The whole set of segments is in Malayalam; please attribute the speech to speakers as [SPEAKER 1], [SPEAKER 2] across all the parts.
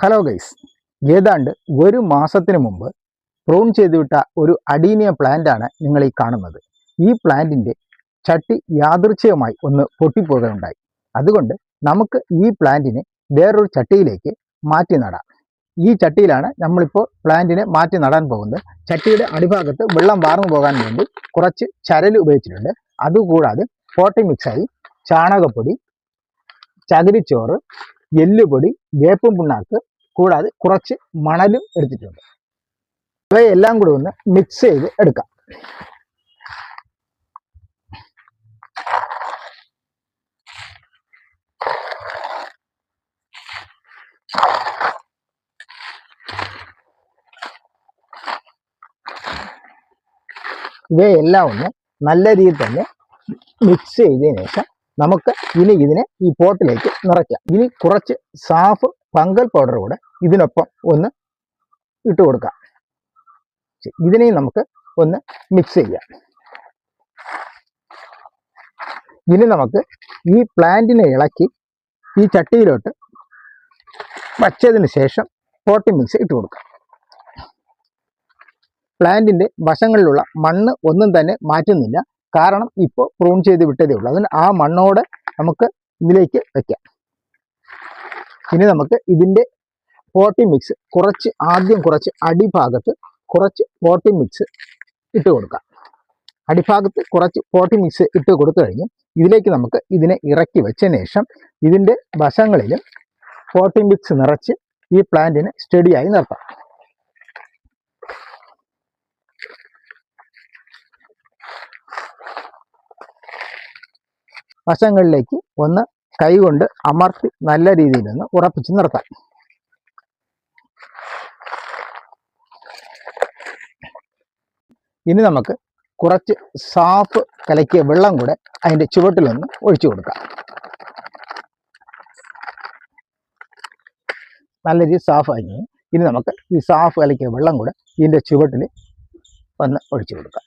[SPEAKER 1] ഹലോ ഗൈസ്, ഏതാണ്ട് ഒരു മാസത്തിന് മുമ്പ് പ്രൂൺ ചെയ്തുവിട്ട ഒരു അഡീനിയ പ്ലാന്റ് ആണ് നിങ്ങൾ ഈ കാണുന്നത്. ഈ പ്ലാന്റിന്റെ ചട്ടി യാദൃച്ഛികമായി ഒന്ന് പൊട്ടിപ്പോകുകയുണ്ടായി. അതുകൊണ്ട് നമുക്ക് ഈ പ്ലാന്റിനെ വേറൊരു ചട്ടിയിലേക്ക് മാറ്റി നടാം. ഈ ചട്ടിയിലാണ് നമ്മളിപ്പോൾ പ്ലാന്റിനെ മാറ്റി നടാൻ പോകുന്നത്. ചട്ടിയുടെ അടിഭാഗത്ത് വെള്ളം വാർന്നു പോകാൻ വേണ്ടി കുറച്ച് ചരൽ ഉപയോഗിച്ചിട്ടുണ്ട്. അതുകൂടാതെ പോട്ടി മിക്സായി ചാണകപ്പൊടി, ചകിരിച്ചോറ്, എല്ലുപൊടി, വേപ്പും പിണ്ണാക്ക് കൂടാതെ കുറച്ച് മണലും എടുത്തിട്ടുണ്ട്. ഇവയെല്ലാം കൂടി ഒന്ന് മിക്സ് ചെയ്ത് എടുക്കാം. ഇവയെല്ലാം ഒന്ന് നല്ല രീതിയിൽ തന്നെ മിക്സ് ചെയ്തതിനു ശേഷം നമുക്ക് ഇതിനെ ഈ പോട്ടിലേക്ക് നിറയ്ക്കാം. ഇനി കുറച്ച് സാഫ് ഫംഗൽ പൗഡർ കൂടെ ഇതിനൊപ്പം ഒന്ന് ഇട്ട് കൊടുക്കാം. ഇതിനെയും നമുക്ക് ഒന്ന് മിക്സ് ചെയ്യാം. ഇനി നമുക്ക് ഈ പ്ലാന്റിനെ ഇളക്കി ഈ ചട്ടിയിലോട്ട് വച്ചതിന് ശേഷം പോട്ടി മിക്സ് ഇട്ട് കൊടുക്കാം. പ്ലാന്റിന്റെ വശങ്ങളിലുള്ള മണ്ണ് ഒന്നും തന്നെ മാറ്റുന്നില്ല, കാരണം ഇപ്പോൾ പ്രൂൺ ചെയ്ത് വിട്ടതേ ഉള്ളൂ. അതിന് ആ മണ്ണോടെ നമുക്ക് ഇതിലേക്ക് വയ്ക്കാം. ഇനി നമുക്ക് ഇതിന്റെ പോട്ടി മിക്സ് ആദ്യം കുറച്ച് അടിഭാഗത്ത് കുറച്ച് പോട്ടി മിക്സ് ഇട്ട് കൊടുക്കാം. അടിഭാഗത്ത് കുറച്ച് പോട്ടി മിക്സ് ഇട്ട് കൊടുത്തു കഴിഞ്ഞ് ഇതിലേക്ക് നമുക്ക് ഇതിനെ ഇറക്കി വെച്ചതിന് ശേഷം ഇതിന്റെ വശങ്ങളിലും പോട്ടി മിക്സ് നിറച്ച് ഈ പ്ലാന്റിനെ സ്റ്റഡിയായി നിർത്താം. വശങ്ങളിലേക്ക് ഒന്ന് കൈകൊണ്ട് അമർത്തി നല്ല രീതിയിൽ ഒന്ന് ഉറപ്പിച്ച് നിർത്താം. ഇനി നമുക്ക് കുറച്ച് സാഫ് കലക്കിയ വെള്ളം കൂടെ അതിൻ്റെ ചുവട്ടിലൊന്ന് ഒഴിച്ചു കൊടുക്കാം. നല്ല രീതിയിൽ സാഫ് ആയി. ഇനി നമുക്ക് ഈ സാഫ് കലക്കിയ വെള്ളം കൂടെ ഇതിൻ്റെ ചുവട്ടിൽ ഒന്ന് ഒഴിച്ചു കൊടുക്കാം.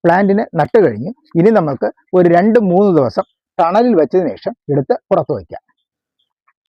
[SPEAKER 1] പ്ലാന്റിനെ നട്ട് കഴിഞ്ഞ് ഇനി നമുക്ക് ഒരു 2-3 ദിവസം തണലിൽ വെച്ചതിന് ശേഷം എടുത്ത് പുറത്ത് വയ്ക്കാം.